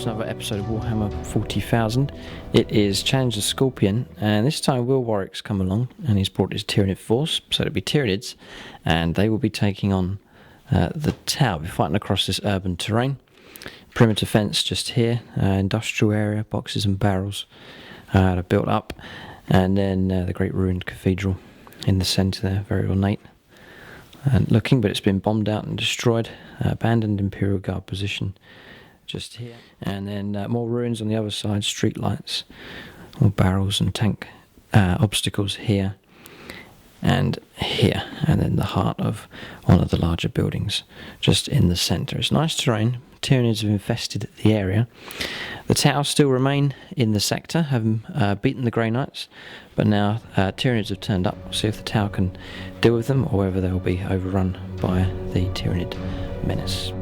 to another episode of Warhammer 40,000. It is Challenge the Scorpion, and this time Will Warwick's come along and he's brought his Tyranid force, so it'll be Tyranids, and they will be taking on the tower, be fighting across this urban terrain. Perimeter fence just here, industrial area, boxes and barrels are built up, and then the great ruined cathedral in the centre there, very ornate and looking, but it's been bombed out and destroyed. Abandoned Imperial Guard position just here, and then more ruins on the other side, street lights, more barrels and tank obstacles here and here, and then the heart of one of the larger buildings just in the centre. It's nice terrain. Tyranids have infested the area. The towers still remain in the sector, having beaten the Grey Knights, but now Tyranids have turned up. We'll see if the tower can deal with them or whether they'll be overrun by the Tyranid menace.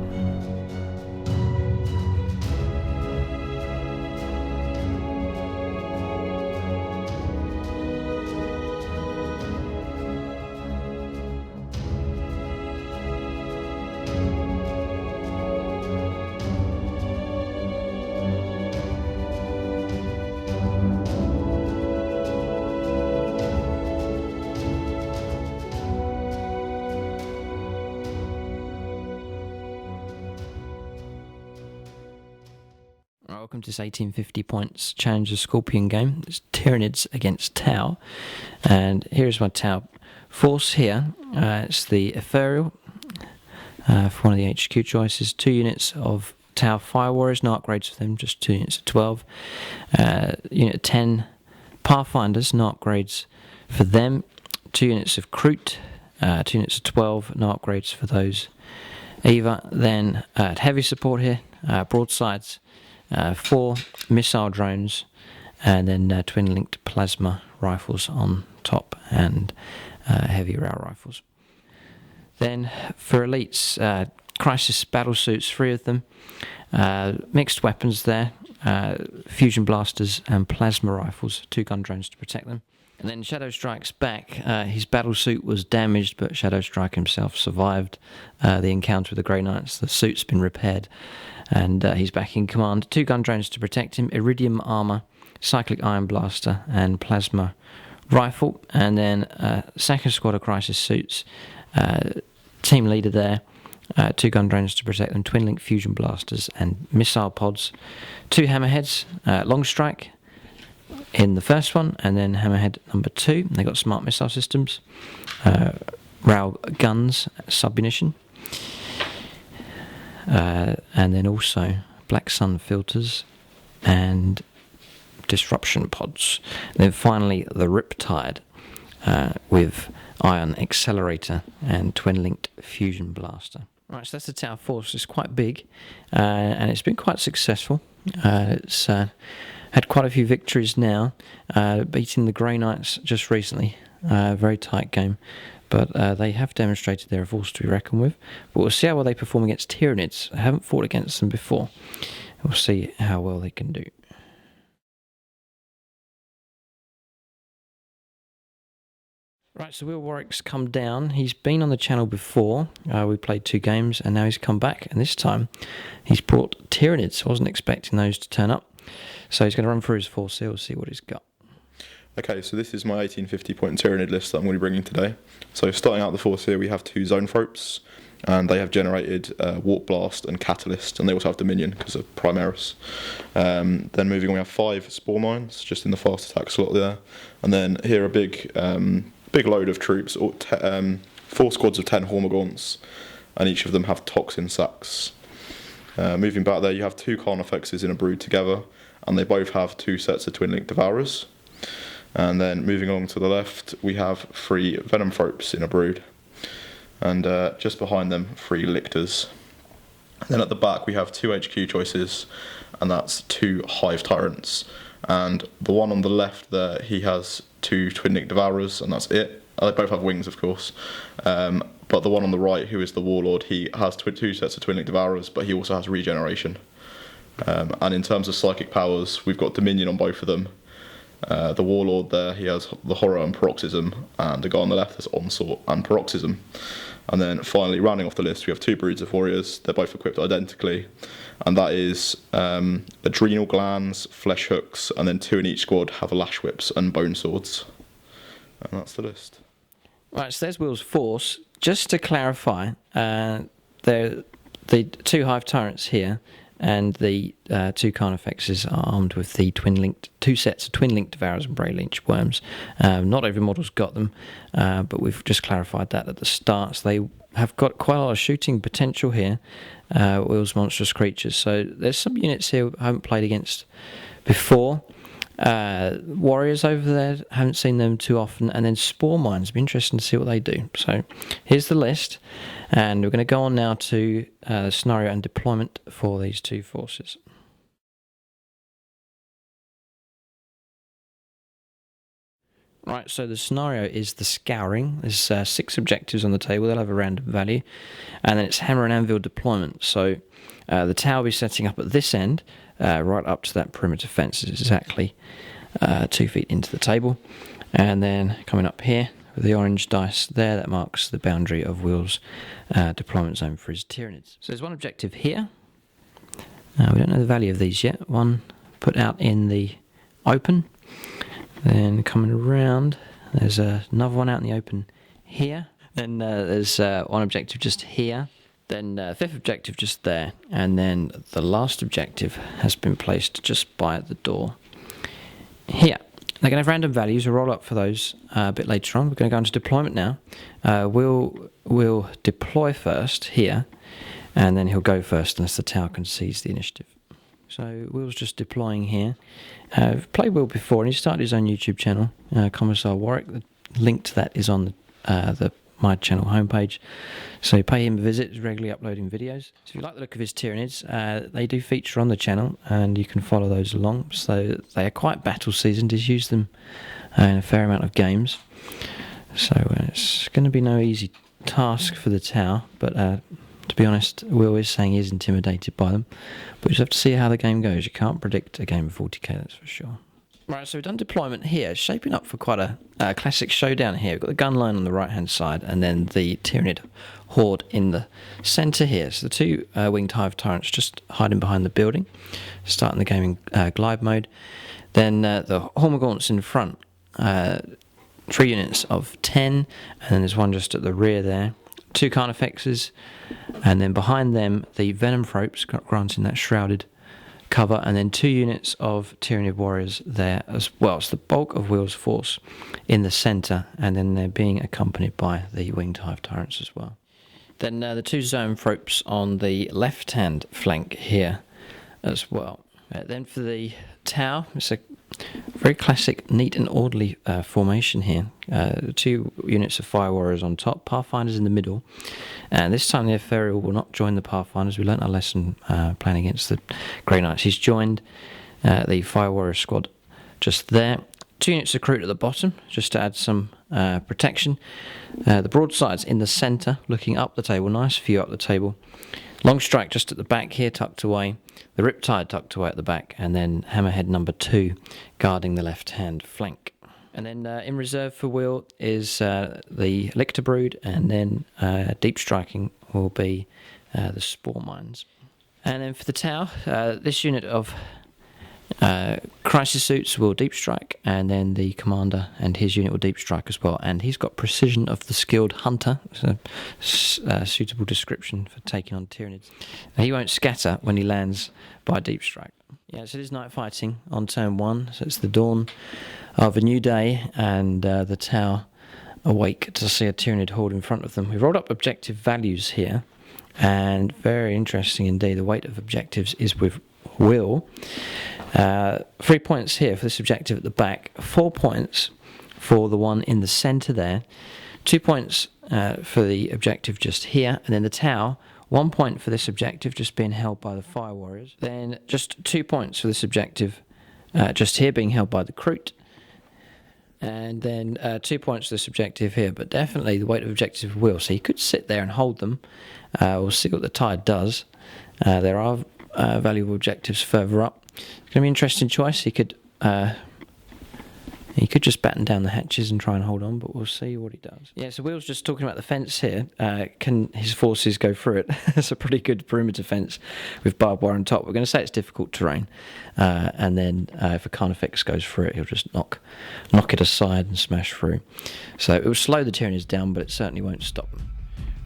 Welcome to this 1850 points Challenge the Scorpion game. It's Tyranids against Tau, and here's my Tau force here. It's the Ethereal for one of the HQ choices. 2 units of Tau Fire Warriors, no upgrades for them, just 2 units of 12. Unit 10 Pathfinders, no upgrades for them. 2 units of Kroot, 2 units of 12, no upgrades for those either. Then heavy support here, broadsides. 4 missile drones, and then twin-linked plasma rifles on top, and heavy rail rifles. Then for elites, crisis battle suits, 3 of them, mixed weapons there, fusion blasters and plasma rifles, 2 gun drones to protect them. And then Shadow Strike's back. His battle suit was damaged, but Shadow Strike himself survived the encounter with the Grey Knights. The suit's been repaired, and he's back in command. 2 gun drones to protect him, iridium armour, cyclic iron blaster and plasma rifle. And then second squad of crisis suits, team leader there, 2 gun drones to protect them, twin link fusion blasters and missile pods. 2 hammerheads, long strike in the first one, and then hammerhead number 2. They got smart missile systems, rail guns, submunition. And then also black sun filters and disruption pods. And then finally the Riptide with ion accelerator and twin-linked fusion blaster. Right, so that's the tower force. It's quite big, and it's been quite successful. It's had quite a few victories now, beating the Grey Knights just recently. Very tight game. But they have demonstrated they're a force to be reckoned with. But we'll see how well they perform against Tyranids. I haven't fought against them before. We'll see how well they can do. Right, so Will Warwick's come down. He's been on the channel before. We played 2 games, and now he's come back. And this time, he's brought Tyranids. I wasn't expecting those to turn up. So he's going to run through his force here. We'll see what he's got. Okay, so this is my 1850 point Tyranid list that I'm going to be bringing today. So starting out the force here, we have 2 Zoanthropes, and they have generated Warp Blast and Catalyst, and they also have Dominion because of Primaris. Then moving on, we have 5 Spore Mines, just in the fast attack slot there. And then here a big load of troops, 4 squads of 10 Hormagaunts, and each of them have Toxin Sacks. Moving back there, you have 2 Carnifexes in a brood together, and they both have 2 sets of Twin-Linked Devourers. And then moving along to the left, we have 3 Venomthropes in a brood, and just behind them 3 Lictors. And then at the back we have 2 HQ choices, and that's 2 Hive Tyrants. And the one on the left there, he has 2 Twin-Linked Devourers, and that's it. They both have wings, of course. But the one on the right, who is the Warlord, he has 2 sets of Twin-Linked Devourers, but he also has regeneration. And in terms of psychic powers, we've got Dominion on both of them. The Warlord there, he has the Horror and Paroxysm, and the guy on the left has Onslaught and Paroxysm. And then finally, rounding off the list, we have 2 broods of warriors. They're both equipped identically, and that is adrenal glands, flesh hooks, and then 2 in each squad have lash whips and bone swords. And that's the list. Right, so there's Will's force. Just to clarify, the 2 hive tyrants here and the 2 carnifexes are armed with the 2 sets of twin-linked devourers and bray leech worms. Not every model's got them, but we've just clarified that at the start. So they have got quite a lot of shooting potential here, Will's monstrous creatures. So there's some units here I haven't played against before. Warriors over there, haven't seen them too often, and then spore mines. Be interesting to see what they do. So here's the list, and we're going to go on now to scenario and deployment for these 2 forces. Right, so the scenario is the Scouring. There's 6 objectives on the table. They'll have a random value, and then it's hammer and anvil deployment. So the tower will be setting up at this end, right up to that perimeter fence. Is exactly 2 feet into the table, and then coming up here with the orange dice there, that marks the boundary of Will's deployment zone for his Tyranids. So there's 1 objective here. We don't know the value of these yet. 1 put out in the open. Then coming around, there's another 1 out in the open here. Then there's 1 objective just here. Then 5th objective just there. And then the last objective has been placed just by the door here. They're going to have random values. We'll roll up for those a bit later on. We're going to go into deployment now. We'll deploy first here, and then he'll go first unless the tower concedes the initiative. So Will's just deploying here. I've played Will before, and he started his own YouTube channel, Commissar Warwick. The link to that is on my channel homepage. So pay him a visit. He's regularly uploading videos. So if you like the look of his Tyranids, they do feature on the channel, and you can follow those along. So they are quite battle seasoned. He's used them in a fair amount of games. So it's going to be no easy task for the tower, but to be honest, Will is saying he's intimidated by them. But you just have to see how the game goes. You can't predict a game of 40k, that's for sure. Right, so we've done deployment here. Shaping up for quite a classic showdown here. We've got the gun line on the right-hand side, and then the Tyranid horde in the centre here. So the 2 winged hive tyrants just hiding behind the building, starting the game in glide mode. Then the Hormagaunts in front, 3 units of 10, and then there's 1 just at the rear there. 2 carnifexes, and then behind them the venom thropes granting that shrouded cover, and then 2 units of Tyranid warriors there as well. So the bulk of Will's force in the centre, and then they're being accompanied by the winged hive tyrants as well. Then the 2 zoanthropes on the left hand flank here as well. Then for the tower, it's a very classic, neat and orderly formation here. 2 units of fire warriors on top, pathfinders in the middle, and this time the ethereal will not join the pathfinders. We learnt our lesson playing against the Grey Knights. He's joined the fire warrior squad just there. 2 units of Kroot at the bottom, just to add some protection. The broadsides in the centre, looking up the table, nice view up the table. Long strike just at the back here, tucked away. The Riptide tucked away at the back, and then Hammerhead number 2 guarding the left-hand flank. And then in reserve for Will is the Lictor Brood, and then deep striking will be the Spore Mines. And then for the tower, this unit of crisis suits will deep strike, and then the commander and his unit will deep strike as well. And he's got precision of the skilled hunter, so a suitable description for taking on Tyranids. Now, he won't scatter when he lands by deep strike. Yeah, so it is night fighting on turn 1, so it's the dawn of a new day, and the tower awake to see a Tyranid horde in front of them. We've rolled up objective values here, and very interesting indeed. The weight of objectives is with Will. 3 points here for this objective at the back, 4 points for the one in the centre there, 2 points for the objective just here, and then the tower, 1 point for this objective just being held by the fire warriors, then just 2 points for this objective just here being held by the Kroot, and then 2 points for this objective here, but definitely the weight of objective Will, so he could sit there and hold them. We'll see what the tide does. There are valuable objectives further up. It's going to be an interesting choice. He could He could just batten down the hatches and try and hold on, but we'll see what he does. Yeah, so Will's just talking about the fence here. Can his forces go through it? It's a pretty good perimeter fence with barbed wire on top. We're going to say it's difficult terrain. And then if a Carnifex goes through it, he'll just knock it aside and smash through. So it will slow the Tyranids down, but it certainly won't stop them.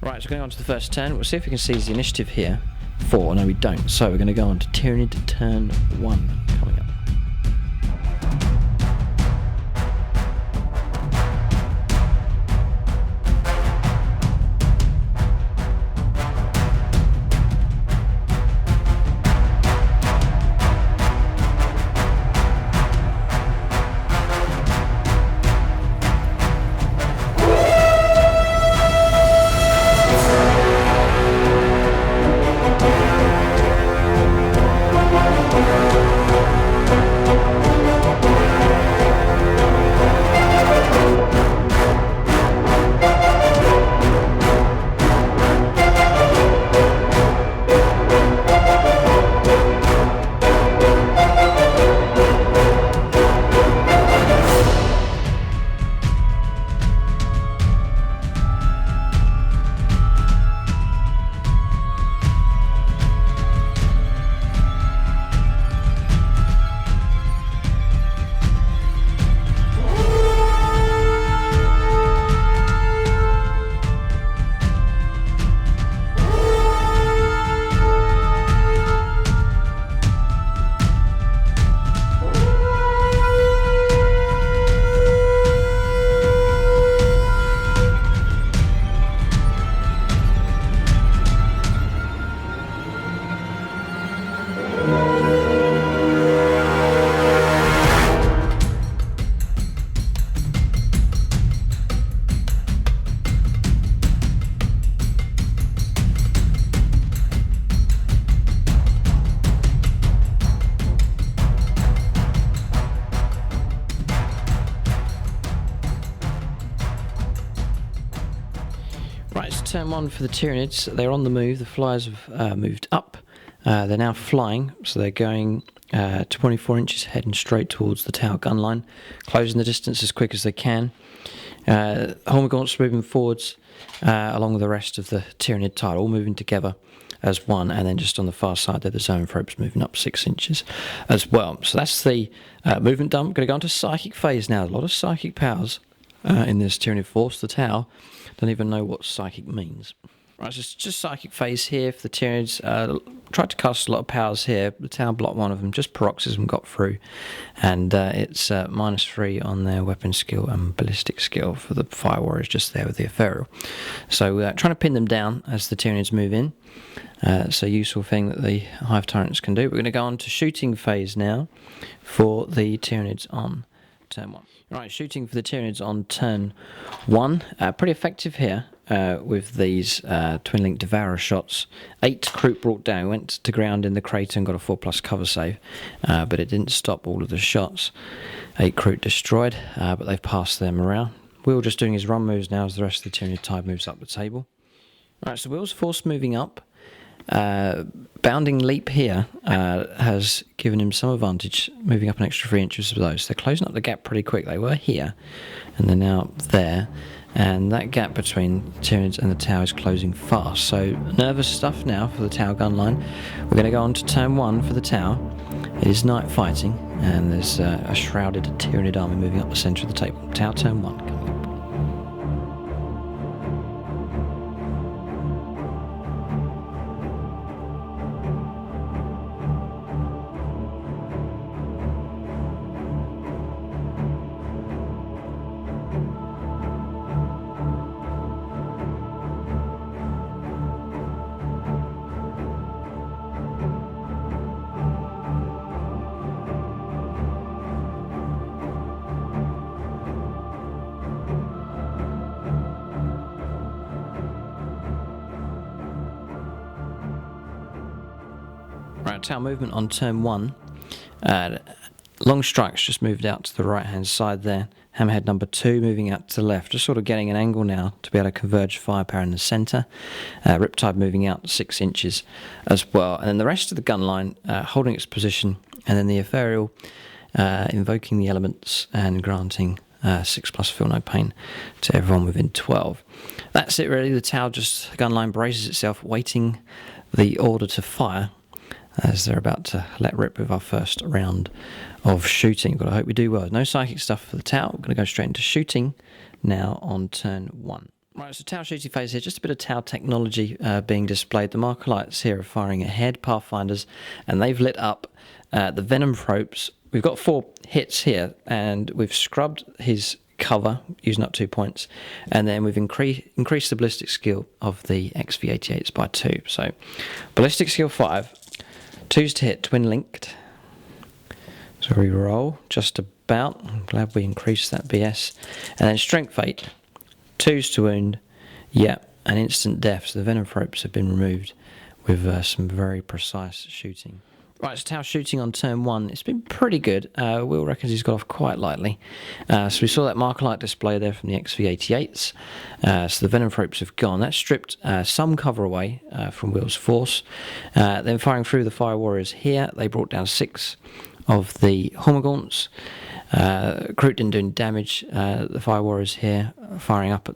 Right, so going on to the first turn. We'll see if we can seize the initiative here. 4, no we don't. So we're going to go on to Tyranid turn 1 coming up. Right, it's turn 1 for the Tyranids. They're on the move. The flyers have moved up. They're now flying, so they're going 24 inches heading straight towards the tower gun line, closing the distance as quick as they can. Hormagaunts moving forwards along with the rest of the Tyranid tile, all moving together as one, and then just on the far side there the Zoanthropes moving up 6 inches as well. So that's the movement done. We're going to go on to Psychic Phase now. A lot of psychic powers in this Tyranid force. The Tau don't even know what psychic means. Right, so it's just Psychic Phase here for the Tyranids. Tried to cast a lot of powers here. The Tau blocked one of them, just Paroxysm got through, and it's -3 on their weapon skill and ballistic skill for the Fire Warriors just there with the Ethereal. So trying to pin them down as the Tyranids move in. It's a useful thing that the Hive Tyrants can do. We're going to go on to Shooting Phase now for the Tyranids on turn 1. Right, shooting for the Tyranids on turn 1. Pretty effective here with these Twin Link Devourer shots. 8 Kroot brought down, went to ground in the crater and got a 4+ cover save, but it didn't stop all of the shots. 8 Kroot destroyed, but they've passed their morale. Will just doing his run moves now as the rest of the Tyranid tide moves up the table. Right, so Will's force moving up. Bounding Leap here has given him some advantage, moving up an extra 3 inches of those. They're closing up the gap pretty quick. They were here, and they're now there. And that gap between the Tyranids and the Tau is closing fast. So nervous stuff now for the Tau gun line. We're going to go on to turn 1 for the Tau. It is night fighting, and there's a shrouded Tyranid army moving up the centre of the table. Tau turn 1 coming up. Right, Tau movement on turn 1. Long Strikes just moved out to the right hand side there. Hammerhead number 2 moving out to the left, just sort of getting an angle now to be able to converge firepower in the centre. Riptide moving out 6 inches as well. And then the rest of the gun line holding its position, and then the Ethereal invoking the elements and granting 6+ feel no pain to everyone within 12. That's it really. The Tau just gunline braces itself, waiting the order to fire as they're about to let rip with our first round of shooting. But I hope we do well. No psychic stuff for the Tau. We're going to go straight into shooting now on turn 1. Right, so Tau shooting phase here, just a bit of Tau technology being displayed. The Markerlights here are firing ahead, Pathfinders, and they've lit up the Venom Probes. We've got 4 hits here, and we've scrubbed his cover, using up 2 points, and then we've increased the ballistic skill of the XV88s by 2. So, ballistic skill 5, 2s to hit, twin linked. So we roll just about. I'm glad we increased that BS. And then strength 8, 2s to wound, yeah, and instant death. So the Venom Probes have been removed with some very precise shooting. Right, so Tau shooting on turn 1. It's been pretty good. Will reckons he's got off quite lightly. So we saw that Markerlight display there from the XV88s. So the Venom Probes have gone. That stripped some cover away from Will's force. Then firing through the Fire Warriors here, they brought down 6 of the Hormagaunts. Kroot didn't do any damage. The Fire Warriors here firing up at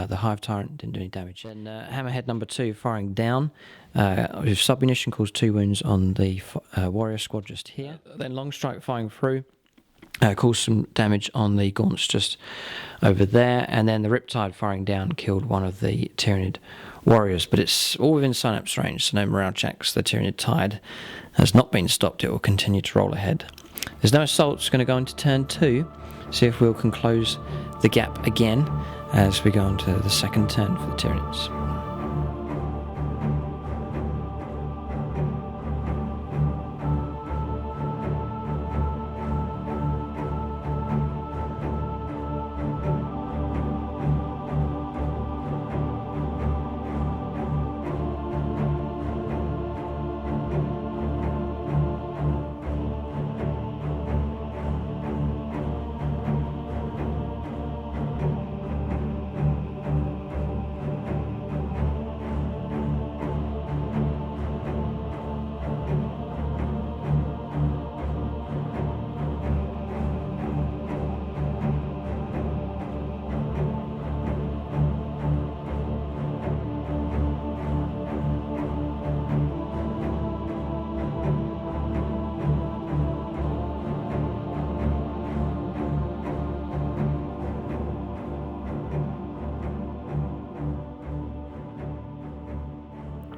the Hive Tyrant didn't do any damage. And Hammerhead number 2 firing down with submunition caused 2 wounds on the Warrior squad just here. Then Long Strike firing through caused some damage on the Gaunts just over there. And then the Riptide firing down killed one of the Tyranid Warriors. But it's all within Synapse range, so no morale checks. The Tyranid Tide has not been stopped. It will continue to roll ahead. There's no assaults going to go into turn 2. See if Will can close the gap again as we go into the second turn for the Tyranids.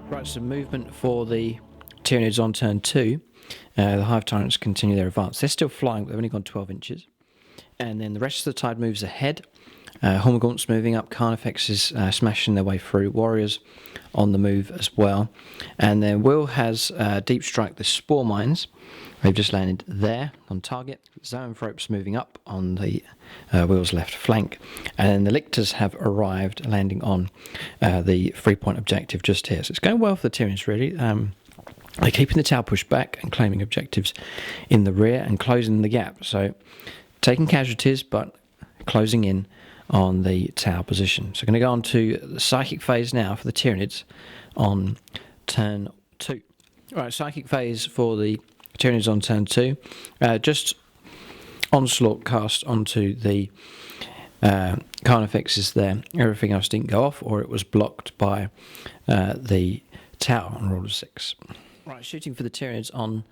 Right, some movement for the Tyranids on turn 2. The Hive Tyrants continue their advance. They're still flying, but they've only gone 12 inches. And then the rest of the tide moves ahead. Hormagaunts moving up, Carnifex is smashing their way through, Warriors on the move as well. And then Will has deep strike the Spore Mines. They've just landed there on target. Zoanthropes moving up on the Will's left flank. And then the Lictors have arrived, landing on the 3-point objective just here. So it's going well for the Tyranids, really. They're keeping the Tau pushed back and claiming objectives in the rear and closing the gap. So taking casualties, but closing in on the Tau position. So going to go on to the Psychic phase now for the Tyranids on turn 2. All right, Psychic phase for the Tyranids on turn 2. Just Onslaught cast onto the Carnifexes there. Everything else didn't go off, or it was blocked by the Tau on roll of 6. Right, shooting for the Tyranids on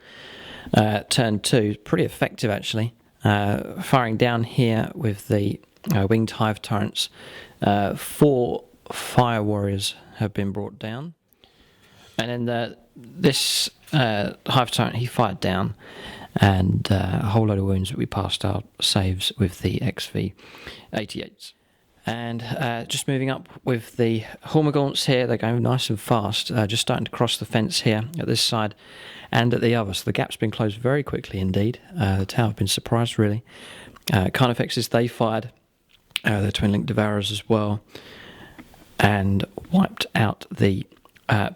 turn 2. Pretty effective, actually. Firing down here with the Winged Hive Tyrants. 4 Fire Warriors have been brought down. And then this Hive Tyrant, he fired down, and a whole load of wounds that we passed our saves with the XV88s. And just moving up with the Hormagaunts here, they're going nice and fast, just starting to cross the fence here at this side and at the other. So the gap's been closed very quickly indeed. The Tau have been surprised, really. Carnifexes, they fired the Twin Link Devourers as well, and wiped out the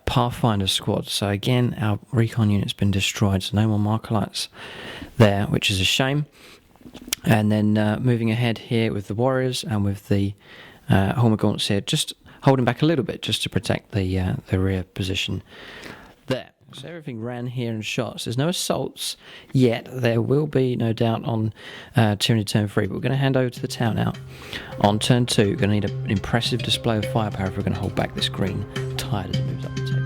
Pathfinder squad. So again, our recon unit's been destroyed, so no more Markerlights there, which is a shame. And then moving ahead here with the Warriors and with the Hormagaunts here, just holding back a little bit just to protect the rear position there. So everything ran here in shots. There's no assaults yet. There will be, no doubt, on Tyranid turn 3. But we're going to hand over to the tower now. On turn 2, we're going to need an impressive display of firepower if we're going to hold back this green tide as it moves up the table.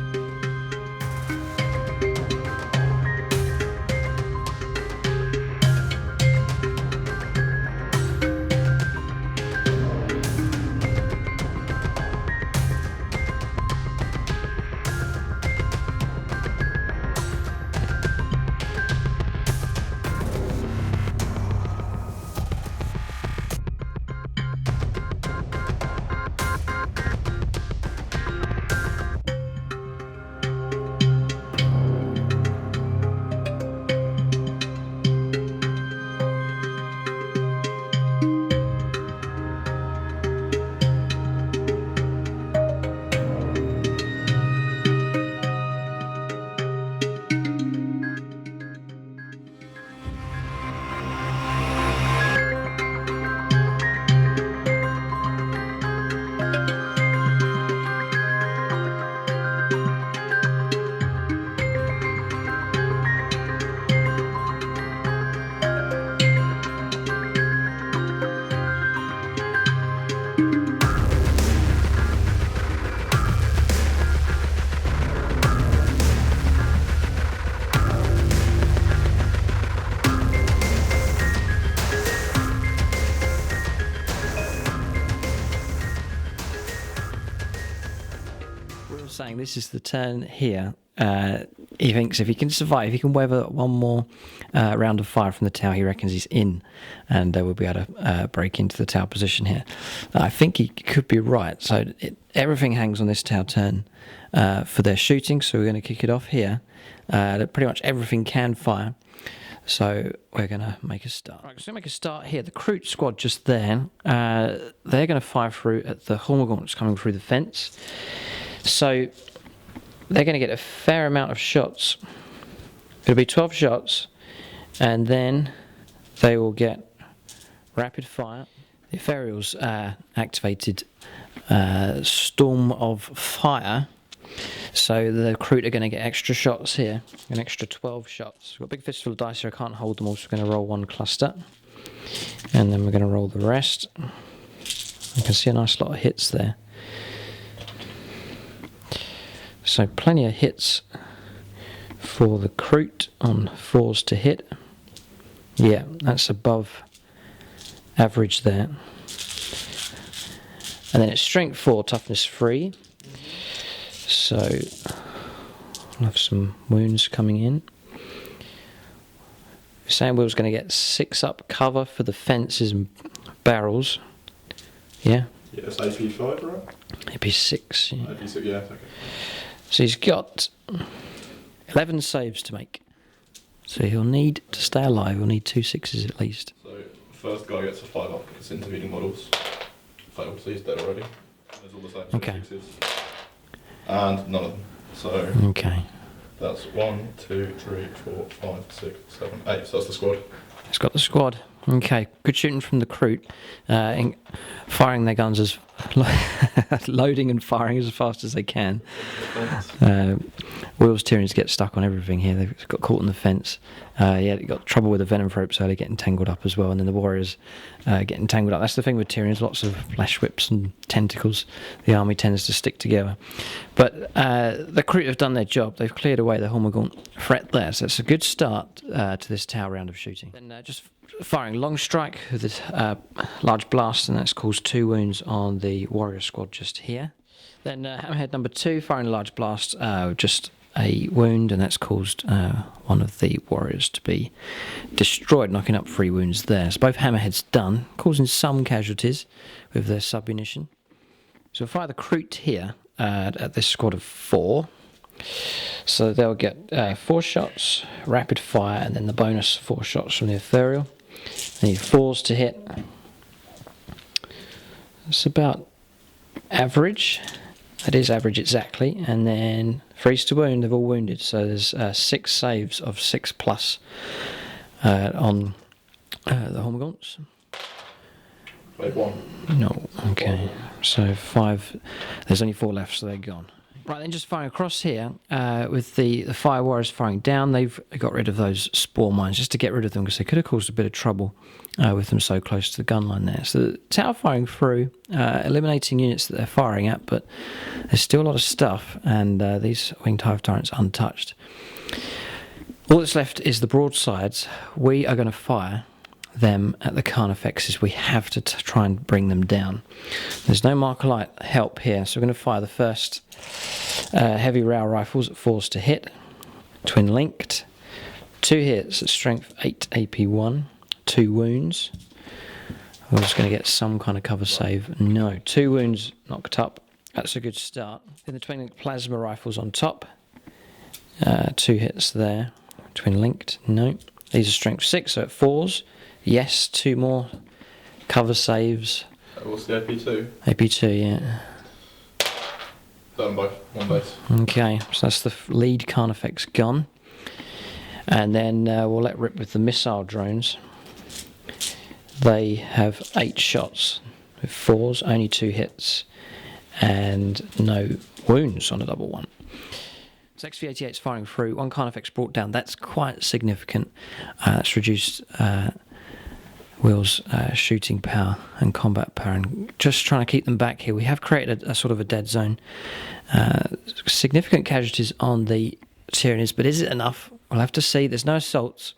Saying this is the turn here. He thinks if he can survive, he can weather one more round of fire from the tower, he reckons he's in, and we'll be able to break into the tower position here. I think he could be right. So everything hangs on this tower turn for their shooting, so we're going to kick it off here. Pretty much everything can fire, so we're going to make a start. Right, so we're going to make a start here. The Kroot squad just there, they're going to fire through at the Hormagaunts coming through the fence. So they're going to get a fair amount of shots. It'll be 12 shots, and then they will get rapid fire. The Ethereals activated Storm of Fire, so the Kroot are going to get extra shots here, an extra 12 shots. We've got a big fistful of dice here, I can't hold them all, so we're going to roll one cluster, and then we're going to roll the rest. You can see a nice lot of hits there. So plenty of hits for the Kroot on 4s to hit. Yeah, that's above average there. And then it's strength 4, toughness 3. So we'll have some wounds coming in. Saying Will's going to get 6 up cover for the fences and barrels. Yeah? Yeah, it's AP 5, right? AP 6. Yeah. AP 6, yeah, okay. So he's got 11 saves to make. So he'll need to stay alive. He'll need 2 6s at least. So first guy gets a 5 up because intervening models. Failed, so he's dead already. There's all the saves. Okay. 6s. And none of them. So Okay. that's 1, 2, 3, 4, 5, 6, 7, 8. So that's the squad. He's got the squad. Okay, good shooting from the Kroot, firing their guns as loading and firing as fast as they can. Will's Tyranids get stuck on everything here. They've got caught in the fence. They got trouble with the venom ropes early, getting tangled up as well, and then the warriors getting tangled up. That's the thing with Tyranids, lots of flash whips and tentacles. The army tends to stick together. But the Kroot have done their job. They've cleared away the Hormagaunt threat there, so it's a good start to this tower round of shooting. Then just firing long strike with this large blast, and that's caused 2 wounds on the warrior squad just here. Then Hammerhead number 2 firing a large blast, just a wound, and that's caused one of the warriors to be destroyed, knocking up 3 wounds there. So both Hammerheads done, causing some casualties with their submunition. So we'll fire the Kroot here at this squad of 4. So they'll get 4 shots, rapid fire, and then the bonus 4 shots from the Ethereal. They need 4s to hit. It's about average. That is average exactly. And then 3s to wound, they've all wounded. So there's 6 saves of 6+ on the Hormagaunts. Wait, 1. No, okay. So 5, there's only 4 left, so they're gone. Right, then just firing across here with the fire warriors firing down. They've got rid of those spore mines just to get rid of them because they could have caused a bit of trouble with them so close to the gun line there. So the tower firing through, eliminating units that they're firing at, but there's still a lot of stuff, and these winged hive tyrants untouched. All that's left is the broadsides. We are going to fire them at the Carnifexes. We have to try and bring them down. There's no Markerlight help here, so we're going to fire the first heavy rail rifles at 4s to hit, twin linked, 2 hits at strength 8 AP1, 2 wounds. We're just going to get some kind of cover save. No, 2 wounds knocked up. That's a good start. Then the twin linked plasma rifles on top, 2 hits there, twin linked. No, these are strength 6, so at 4s. Yes, 2 more cover saves. What's the AP2? AP2, yeah. Done both, one base. Okay, so that's the lead Carnifex gun. And then we'll let rip with the missile drones. They have 8 shots with 4s, only 2 hits, and no wounds on a double one. So XV-88's firing through, 1 Carnifex brought down. That's quite significant. That's reduced Will's shooting power and combat power, and just trying to keep them back here. We have created a sort of a dead zone. Significant casualties on the Tyranids, but is it enough? We'll have to see. There's no assaults.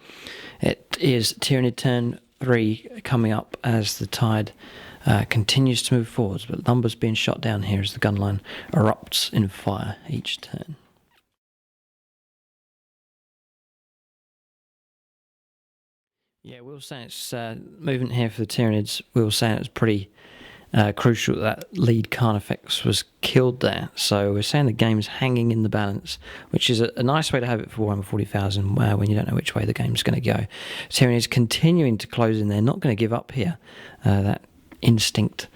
It is Tyranid turn 3 coming up as the tide continues to move forwards, but numbers being shot down here as the gun line erupts in fire each turn. Yeah, we were saying it's movement here for the Tyranids. We were saying it was pretty crucial that lead Carnifex was killed there. So we're saying the game's hanging in the balance, which is a nice way to have it for Warhammer 40,000 when you don't know which way the game's going to go. Tyranids continuing to close in. They're not going to give up here. That instinct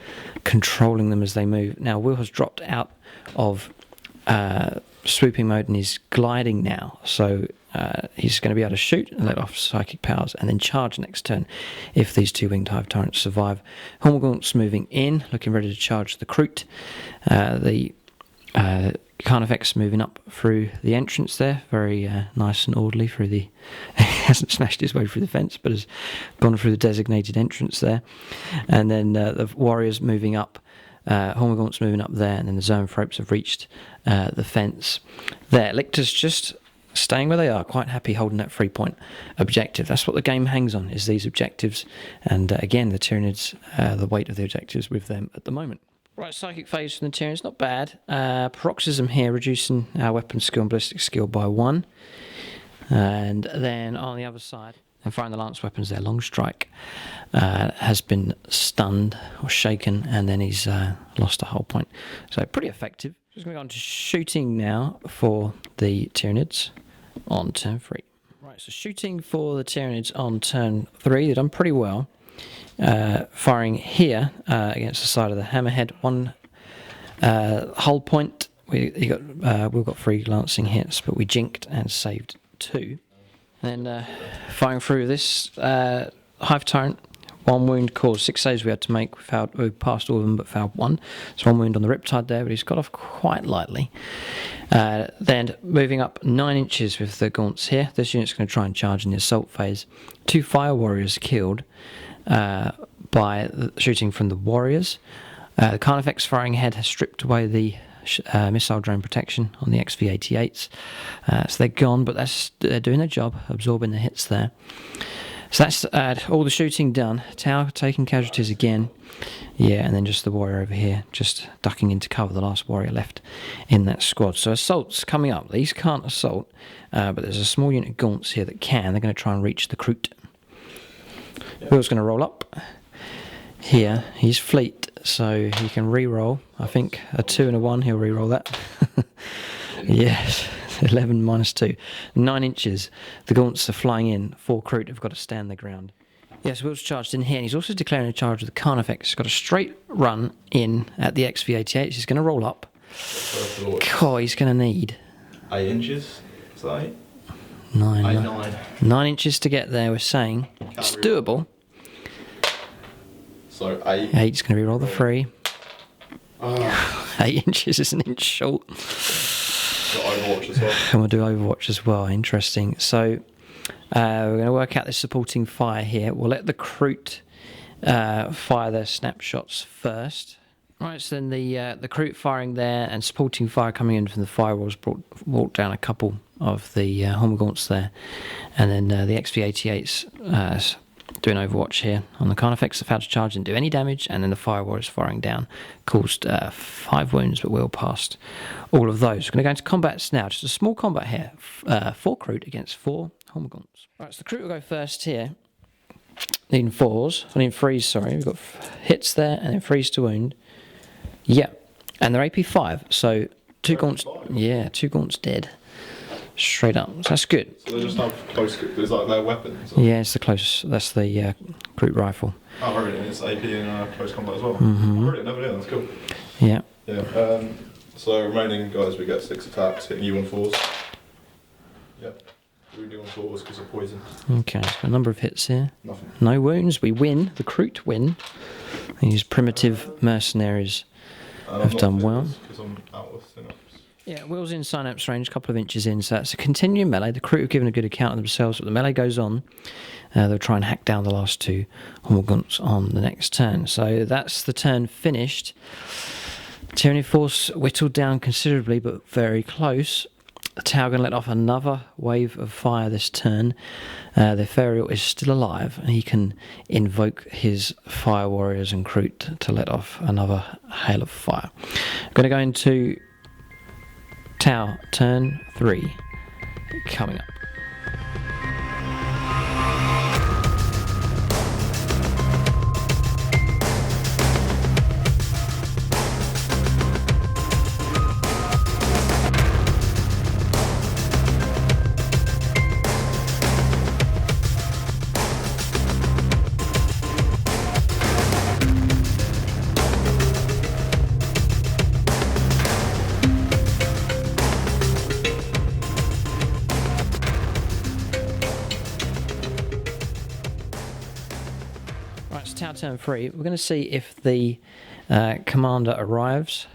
controlling them as they move. Now, Will has dropped out of swooping mode and is gliding now. So he's going to be able to shoot and let off psychic powers and then charge next turn if these 2 winged hive tyrants survive. Hormagaunts moving in, looking ready to charge the Kroot. The Carnifex moving up through the entrance there, very nice and orderly through the... he hasn't smashed his way through the fence, but has gone through the designated entrance there. And then the warriors moving up, Hormagaunts moving up there, and then the Zoanthropes have reached the fence there. Lictors just staying where they are, quite happy holding that 3-point objective. That's what the game hangs on, is these objectives. And again, the Tyranids, the weight of the objectives with them at the moment. Right, psychic phase from the Tyranids, not bad. Paroxysm here, reducing our weapon skill and ballistic skill by 1. And then on the other side, and firing the lance weapons there, long strike has been stunned or shaken, and then he's lost a whole point. So pretty effective. Just going to go on to shooting now for the Tyranids on turn 3. Right, so shooting for the Tyranids on turn 3, they've done pretty well. Firing here against the side of the Hammerhead, 1 hull point. We've got 3 lancing hits, but we jinked and saved 2. And then firing through this hive tyrant, 1 wound caused 6 saves we had to make. We passed all of them but failed 1. So 1 wound on the Riptide there, but he's got off quite lightly. Then moving up 9 inches with the gaunts here. This unit's going to try and charge in the assault phase. 2 fire warriors killed by shooting from the warriors. The Carnifex firing head has stripped away the missile drone protection on the XV-88s. So they're gone, but they're doing their job, absorbing the hits there. So that's all the shooting done. Tower taking casualties again. Yeah, and then just the warrior over here, just ducking into cover, the last warrior left in that squad. So assaults coming up. These can't assault, but there's a small unit of gaunts here that can. They're going to try and reach the Kroot. Will's going to roll up. Here, he's fleet, so he can re-roll. I think a 2 and a 1, he'll re-roll that. Yes. 11 minus 2. 9 inches. The gaunts are flying in. 4 Kroot have got to stand their ground. Yes, Will's charged in here, and he's also declaring a charge with the Carnifex. He's got a straight run in at the XV-88. He's going to roll up. Oh, he's going to need 8 inches. Is that 8? 9. 9 inches to get there, we're saying. It's doable. So 8. 8's going to re-roll the 3. 8 inches is an inch short. Overwatch as well. And we'll do Overwatch as well. Interesting. So we're going to work out the supporting fire here. We'll let the Kroot fire their snapshots first. Right, so then the Kroot firing there and supporting fire coming in from the firewalls brought down a couple of the Hormagaunts there. And then the XV88s doing Overwatch here on the Carnifex. The failed to charge, didn't do any damage, and then the Fire Warriors firing down caused 5 wounds, but Will passed all of those. We're going to go into combats now, just a small combat here. 4 Kroot against 4 Hormagaunts. Right, so the Kroot will go first here. Needing 3s, sorry. We've got hits there, and then 3s to wound. Yeah, and they're AP 5, so 2 Gaunts, yeah, 2 Gaunts dead. Straight up, so that's good. So they just have close, is like their weapons? Or? Yeah, it's the closest, that's the Kroot rifle. Oh, really? And it's AP in close combat as well? Mm-hmm. Oh, really? Never knew, that's cool. Yeah. Yeah, so remaining guys, we get 6 attacks, hitting you on 4s. Yep. We do on 4s because of poison. Okay, so a number of hits here. Nothing. No wounds, we win, the Kroot win. These primitive mercenaries have done well. Because I'm out of synapse. Yeah, Will's in synapse range, a couple of inches in, so it's a continuing melee. The Kroot have given a good account of themselves, but the melee goes on. They'll try and hack down the last 2 Hormagaunts on the next turn. So that's the turn finished. Tyranid force whittled down considerably, but very close. The Tower going to let off another wave of fire this turn. The Ethereal is still alive, and he can invoke his Fire Warriors and Kroot to let off another hail of fire. I'm going to go into Tower, turn 3, coming up. Tower turn 3, we're going to see if the commander arrives.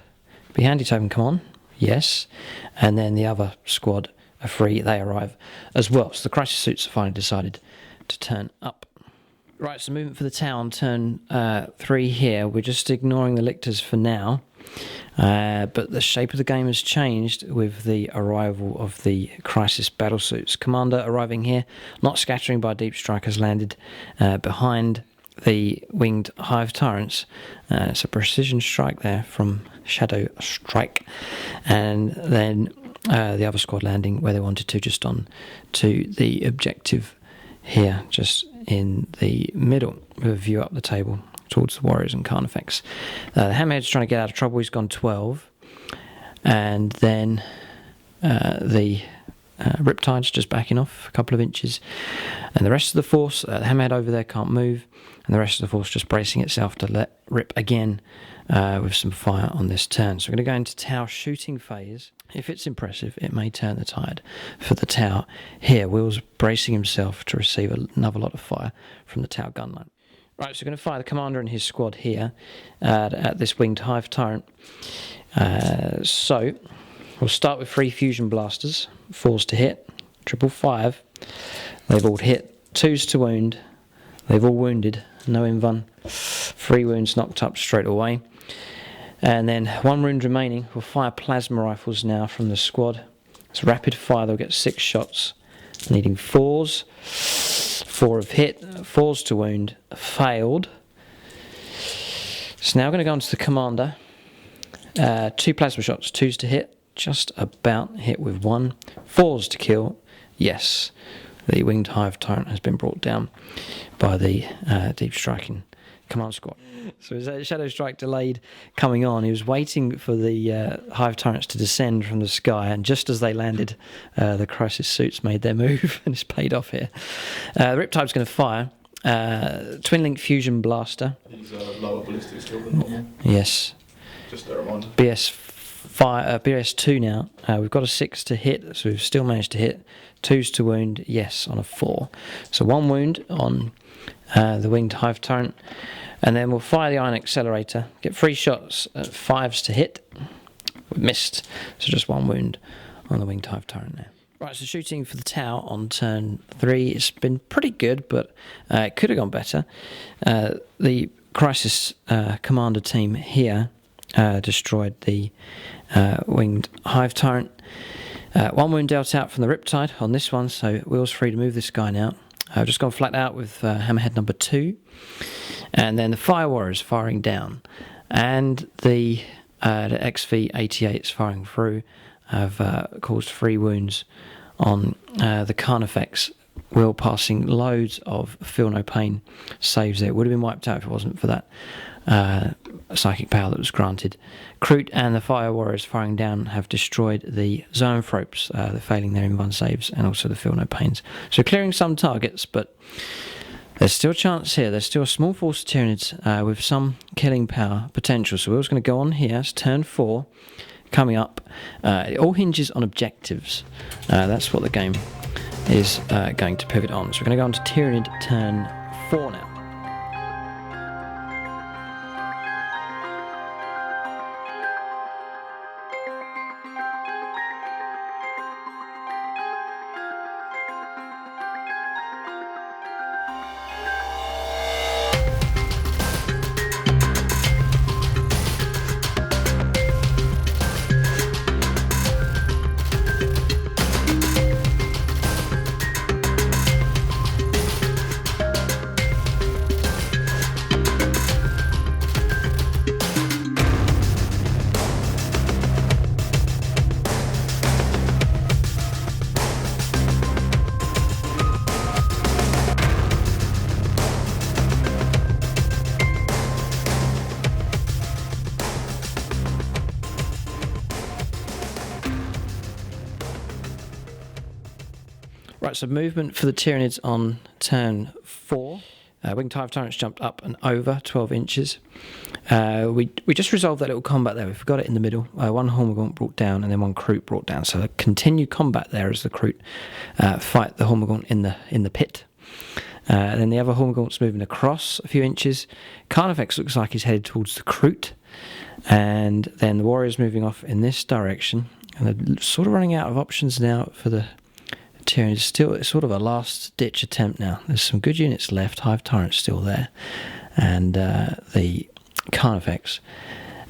Be handy to have him come on, yes, and then the other squad are free, they arrive as well. So the crisis suits have finally decided to turn up. Right, so movement for the tower on turn 3 here. We're just ignoring the lictors for now, but the shape of the game has changed with the arrival of the crisis battle suits. Commander arriving here, not scattering by deep strikers, landed behind the winged hive tyrants. It's a precision strike there from Shadow Strike, and then the other squad landing where they wanted to, just on to the objective here, just in the middle, with a view up the table towards the Warriors and Carnifex. The Hammerhead's trying to get out of trouble, he's gone 12, and then the Riptide's just backing off a couple of inches, and the rest of the force, the Hammerhead over there can't move, and the rest of the force just bracing itself to let rip again with some fire on this turn. So we're going to go into Tower shooting phase. If it's impressive, it may turn the tide for the Tower here. Will's bracing himself to receive another lot of fire from the Tower gunline. Right, so we're going to fire the commander and his squad here at this winged hive tyrant. So we'll start with 3 fusion blasters, 4s to hit, 555. They've all hit, 2s to wound. They've all wounded, no invuln. 3 wounds knocked up straight away. And then 1 wound remaining. We'll fire plasma rifles now from the squad. It's rapid fire, they'll get 6 shots. Needing 4s. 4 have hit, 4s to wound, failed. So now we're going to go on to the commander. 2 plasma shots, 2s to hit, just about hit with 1. 4s to kill, yes. The winged hive tyrant has been brought down by the deep striking command squad. So his shadow strike delayed coming on. He was waiting for the hive tyrants to descend from the sky, and just as they landed, the crisis suits made their move, and it's paid off here. The Riptide's going to fire. Twin link fusion blaster. He's lower ballistic still than normal. Yes. Just a reminder. BS2 now. We've got a 6 to hit, so we've still managed to hit. 2s to wound, yes, on a 4. So 1 wound on the winged hive tyrant. And then we'll fire the iron accelerator, get 3 shots at 5s to hit. We missed, so just 1 wound on the Winged Hive Tyrant now. Right, so shooting for the Tau on turn 3, it's been pretty good, but it could have gone better. The Crisis Commander team here destroyed the Winged Hive Tyrant. 1 wound dealt out from the Riptide on this one, so Will's free to move this guy now. I've just gone flat out with Hammerhead number 2. And then the Fire Warriors firing down. And the XV88s firing through have caused 3 wounds on the Carnifex. Will passing loads of Feel No Pain saves there. It would have been wiped out if it wasn't for that psychic power that was granted. Kroot and the Fire Warriors firing down have destroyed the Zoanthropes, the failing their in-1 saves, and also the Feel No Pains. So clearing some targets, but there's still a chance here. There's still a small force of Tyranids with some killing power potential. So Will's going to go on here. It's turn 4 coming up. It all hinges on objectives. That's what the game is going to pivot on. So we're going to go on to Tyranid turn 4 now. Right, so movement for the Tyranids on turn 4. Winged Hive Tyrants jumped up and over 12 inches. We just resolved that little combat there. We forgot it in the middle. 1 Hormagaunt brought down and then 1 Kroot brought down. So a continued combat there as the Kroot fight the Hormagaunt in the pit. Then the other Hormagaunt's moving across a few inches. Carnifex looks like he's headed towards the Kroot. And then the Warrior's moving off in this direction. And they're sort of running out of options now for the Tyranid. Still, it's sort of a last-ditch attempt now. There's some good units left. Hive Tyrant's still there. And the Carnifex.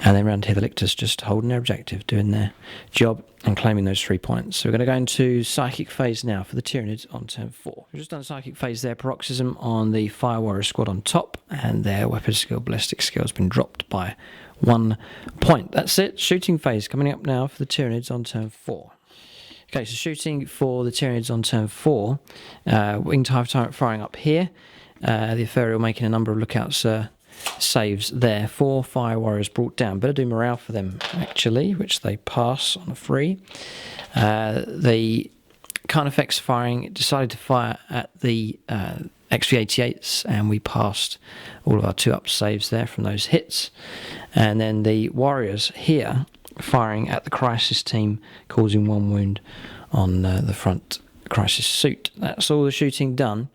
And then round here, the Lictors just holding their objective, doing their job and claiming those 3 points. So we're going to go into Psychic Phase now for the Tyranids on turn 4. We've just done Psychic Phase there. Paroxysm on the Fire Warrior squad on top. And their weapon skill, ballistic skill has been dropped by 1 point. That's it. Shooting Phase coming up now for the Tyranids on turn 4. Okay, so shooting for the Tyranids on turn 4. Winged Hive Tyrant firing up here. The Ethereal making a number of lookouts saves there. 4 Fire Warriors brought down. Better do morale for them, actually, which they pass on a 3. The Carnifex firing decided to fire at the XV88s, and we passed all of our 2-up saves there from those hits. And then the Warriors here firing at the Crisis team, causing 1 wound on the front Crisis suit. That's all the shooting done.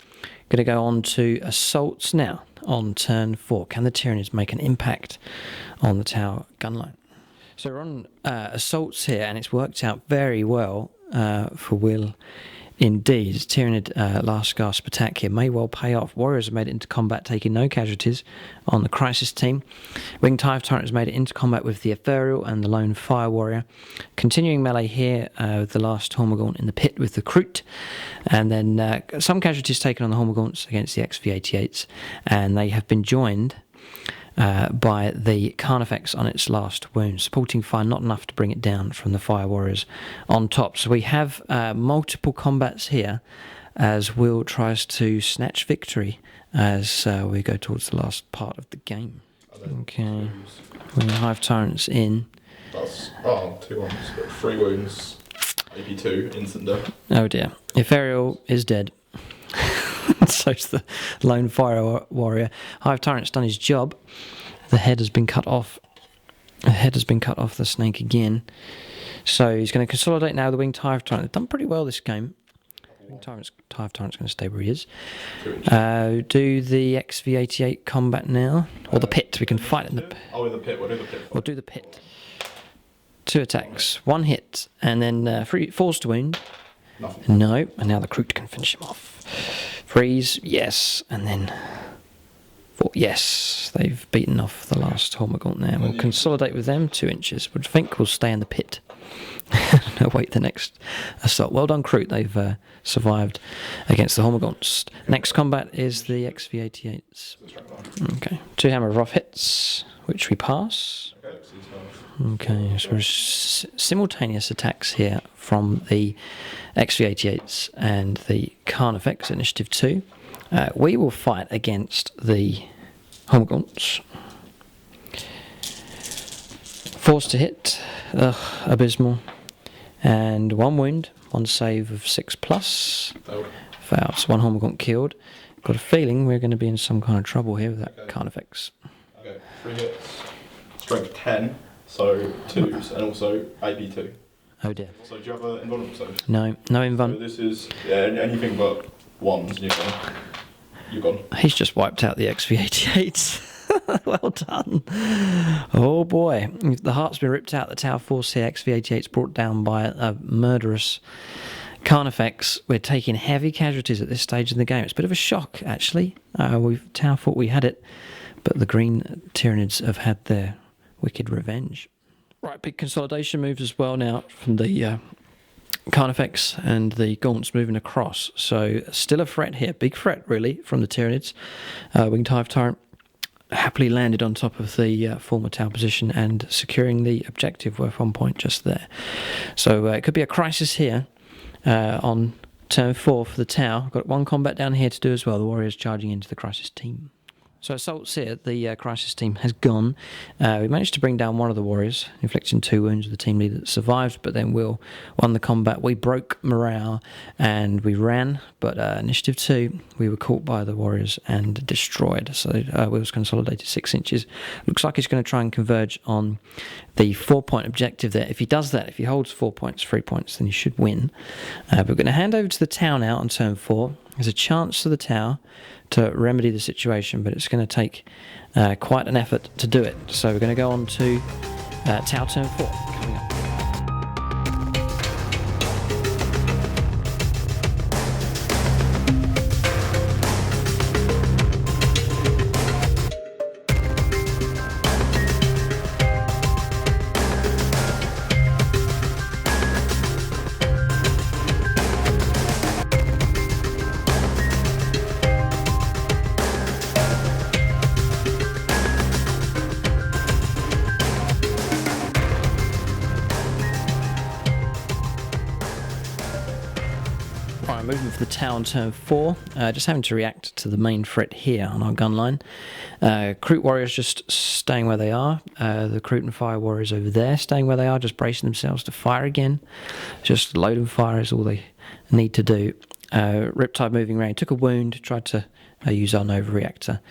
Going to go on to assaults now on turn 4. Can the Tyranids make an impact on the Tau gunline? So we're on assaults here, and it's worked out very well for Will indeed. Tyranid last gasp attack here may well pay off. Warriors have made it into combat, taking no casualties on the Crisis team. Winged Hive Tyrant has made it into combat with the Ethereal and the lone Fire Warrior. Continuing melee here with the last Hormagaunt in the pit with the Kroot. And then some casualties taken on the Hormagaunts against the XV88s. And they have been joined by the Carnifex on its last wound. Supporting fire, not enough to bring it down from the Fire Warriors on top. So we have multiple combats here as Will tries to snatch victory as we go towards the last part of the game. Okay, Hive Tyrant's in. That's 2 ones, but 3 wounds, AP2, instant death. Oh dear. Ethereal is dead. So's the lone Fire Warrior. Hive Tyrant's done his job. The head has been cut off. The head has been cut off the snake again. So he's going to consolidate now the Winged Hive Tyrant. They've done pretty well this game. Hive Tyrant's going to stay where he is. Do the XV88 combat now. Or the pit. We can fight in the pit. Oh, in the pit. We'll do the pit. We'll do the pit. 2 attacks, 1 hit, and then 3 forced wound. Nothing. No, and now the Kroot can finish him off. Freeze, yes, and then 4, yes. They've beaten off the last Hormagaunt now. We'll consolidate with them 2 inches, which I think will stay in the pit. Await the next assault. Well done, Kroot. They've survived against the Hormagaunts. Next combat is the XV88s. Okay, 2 hammer of rough hits, which we pass. Okay, so there's simultaneous attacks here from the XV88s and the Carnifex, Initiative 2. We will fight against the Hormagaunts. Forced to hit, abysmal, and 1 wound, 1 save of 6+. Failed, so 1 Hormagaunt killed. Got a feeling we're going to be in some kind of trouble here with that Carnifex. Okay, 3 hits, strength 10. So 2s and also AP2. Oh dear. So do you have an invulnerable save? No So invuln. this is anything but 1s and you're gone. He's just wiped out the XV88s. Well done. Oh boy. The heart's been ripped out. The tower force here. XV88's brought down by a murderous Carnifex. We're taking heavy casualties at this stage in the game. It's a bit of a shock, actually. Tower thought we had it, but the green Tyranids have had their wicked revenge. Right, big consolidation moves as well now from the Carnifex and the Gaunts moving across. So still a threat here, big threat really from the Tyranids. Winged Hive Tyrant happily landed on top of the former tower position and securing the objective worth 1 point just there. So it could be a crisis here on turn 4 for the tower. We've got 1 combat down here to do as well. The Warriors charging into the crisis team. So assaults here, the crisis team has gone. We managed to bring down one of the warriors, inflicting 2 wounds with the team leader that survived, but then Will won the combat. We broke morale and we ran, but initiative 2, we were caught by the warriors and destroyed. So Will's consolidated 6 inches. Looks like he's going to try and converge on the 4-point objective there. If he does that, if he holds 4 points, 3 points, then he should win. But we're going to hand over to the tower now on turn 4. There's a chance for the tower to remedy the situation, but it's going to take quite an effort to do it. So we're going to go on to tower turn 4 coming up. Right, moving for the tower on turn 4. Just having to react to the main threat here on our gun line. Kroot warriors just staying where they are. The Kroot and fire warriors over there staying where they are, just bracing themselves to fire again. Just load and fire is all they need to do. Riptide moving around, took a wound, tried to use our Nova reactor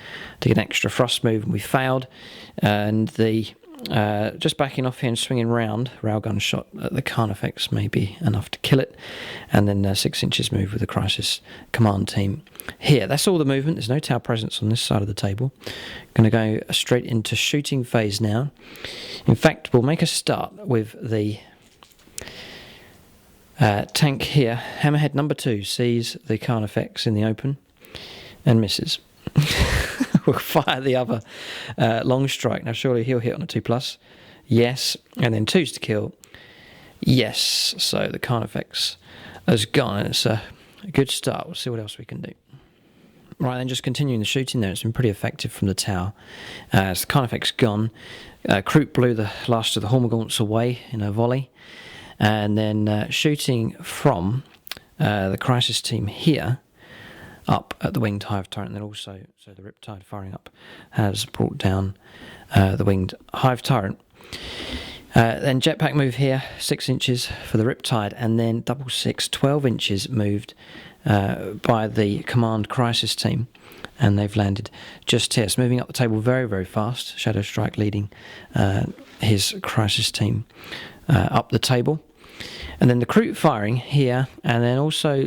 to get an extra frost move, and we failed. And the just backing off here and swinging round, railgun shot at the Carnifex may be enough to kill it, and then 6 inches move with the crisis command team here. That's all the movement. There's no tower presence on this side of the table. Going to go straight into shooting phase now. In fact, we'll make a start with the tank here. Hammerhead number 2 sees the Carnifex in the open and misses. We'll fire the other long strike. Now surely he'll hit on a 2+. Yes. And then 2's to kill. Yes. So the Carnifex has gone, and it's a good start. We'll see what else we can do. Right, then just continuing the shooting there. It's been pretty effective from the tower. As the Carnifex gone, Kroot blew the last of the Hormagaunts away in a volley. And then shooting from the crisis team here, up at the Winged Hive Tyrant, and then also, so the Riptide firing up has brought down the Winged Hive Tyrant. Then jetpack move here, 6 inches for the Riptide, and then double 6, 12 inches moved by the Command Crisis team, and they've landed just here. So moving up the table very, very fast. Shadow Strike leading his Crisis team up the table. And then the Kroot firing here, and then also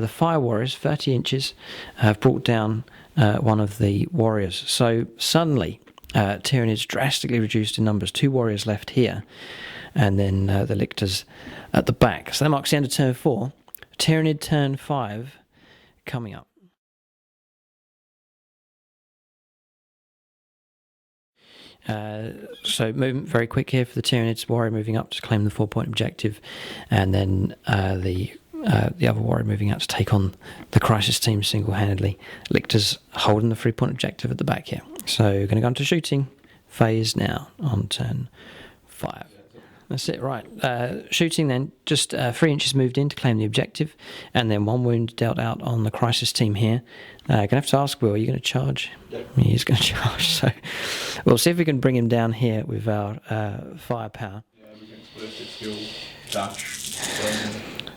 the Fire Warriors, 30 inches, have brought down one of the Warriors. So suddenly Tyranids drastically reduced in numbers. 2 warriors left here, and then the lictors at the back. So that marks the end of turn 4. Tyranid turn 5 coming up. So movement very quick here for the Tyranids. Warrior moving up to claim the 4-point objective, and then the other warrior moving out to take on the crisis team single-handedly. Lictors holding the 3-point objective at the back here. So we're going to go into shooting phase now on turn 5. That's it, right. Shooting then, just 3 inches moved in to claim the objective, and then 1 wound dealt out on the crisis team here. Going to have to ask Will, are you going to charge? Yep. He's going to charge, so we'll see if we can bring him down here with our firepower. Yeah, we can split it, skill, dash.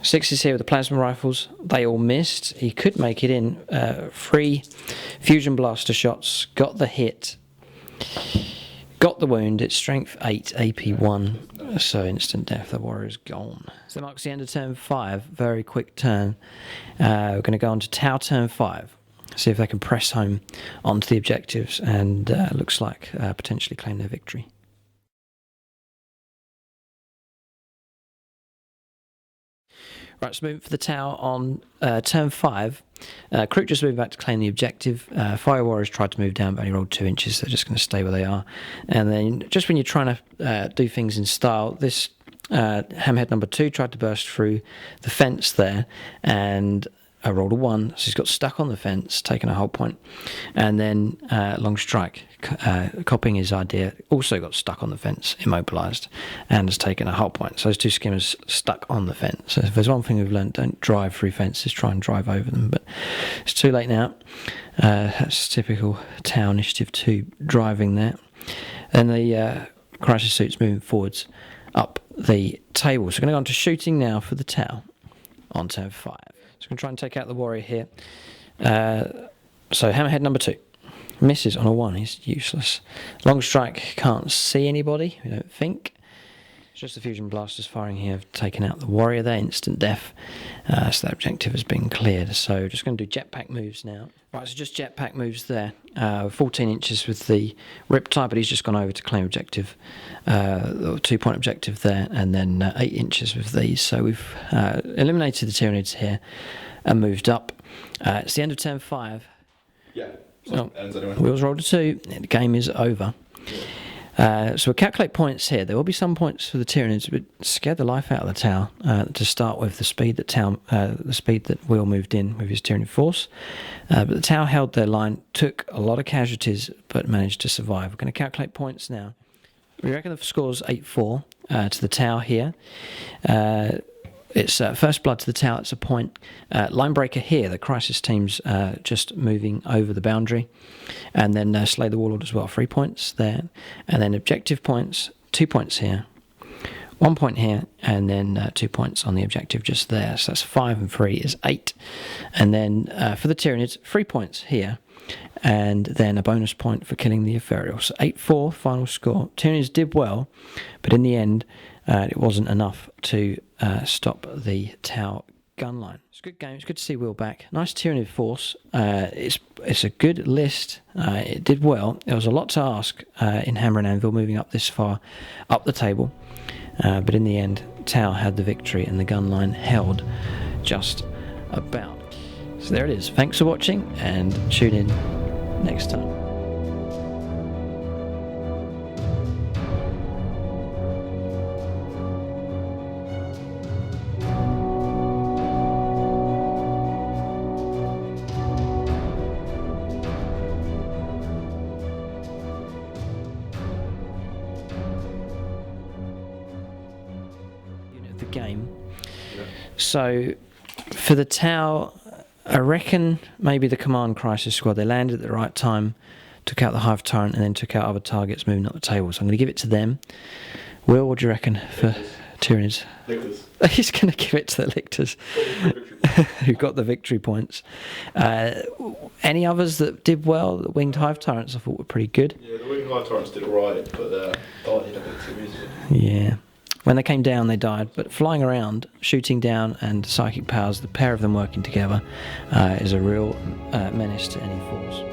6s here with the plasma rifles. They all missed. He could make it in. 3 fusion blaster shots, got the hit. Got the wound, it's strength 8, AP 1, so instant death, the warrior's gone. So that marks the end of turn 5, very quick turn. We're going to go on to Tau turn 5, see if they can press home onto the objectives, and looks like potentially claim their victory. Right, so moving for the Tau on turn 5. Crook just moved back to claim the objective. Fire Warriors tried to move down, but only rolled 2 inches. So they're just going to stay where they are. And then, just when you're trying to do things in style, this Hammerhead number 2 tried to burst through the fence there, and I rolled a 1, so he's got stuck on the fence, taking a whole point. And then Long Strike, copying his idea, also got stuck on the fence, immobilised, and has taken a whole point. So those 2 skimmers stuck on the fence. So if there's one thing we've learned, don't drive through fences, try and drive over them. But it's too late now. That's typical Tau Initiative 2 driving there. And the crisis suit's moving forwards up the table. So we're going to go on to shooting now for the Tau on turn 5. So I'm going to try and take out the warrior here. So Hammerhead number 2 misses on a 1. He's useless. Long Strike can't see anybody, we don't think. It's just the fusion blasters firing here have taken out the warrior there. Instant death. So that objective has been cleared. So just going to do jetpack moves now. Right, so just jetpack moves there. 14 inches with the Riptide, but he's just gone over to claim objective. The 2-point objective there, and then 8 inches with these. So we've eliminated the Tyranids here and moved up. It's the end of turn 5. Yeah. Oh, ends anyway. Wheels rolled a 2. The game is over. So we'll calculate points here. There will be some points for the Tyranids, but scared the life out of the Tau to start with. The speed that Will moved in with his Tyranid force, but the Tau held their line, took a lot of casualties, but managed to survive. We're going to calculate points now. We reckon the score's 8-4 to the Tau here. It's first blood to the Tau. It's a point. Line breaker here. The crisis team's just moving over the boundary, and then slay the warlord as well. 3 points there, and then objective points. 2 points here, 1 point here, and then 2 points on the objective just there. So that's 5 and 3 is 8, and then for the Tyranids, 3 points here, and then a bonus point for killing the Ethereal. So 8-4 final score. Tyranids did well, but in the end, it wasn't enough to stop the Tau GUNLINE. It's a good game. It's good to see Will back. Nice Tyranid force. It's a good list. It did well. There was a lot to ask in Hammer and Anvil moving up this far up the table. But in the end, Tau had the victory and the GUNLINE held just about. So there it is. Thanks for watching, and tune in next time. The game. Yeah. So for the Tau, I reckon maybe the command crisis squad, they landed at the right time, took out the Hive Tyrant, and then took out other targets moving up the table. So I'm going to give it to them. Will, what do you reckon for Tyranids? Lictors. He's going to give it to the Lictors, who got the victory points. Any others that did well? The Winged Hive Tyrants I thought were pretty good. Yeah, the Winged Hive Tyrants did alright, but died a bit too easily. Yeah. When they came down, they died. But flying around, shooting down, and psychic powers, the pair of them working together, is a real menace to any force.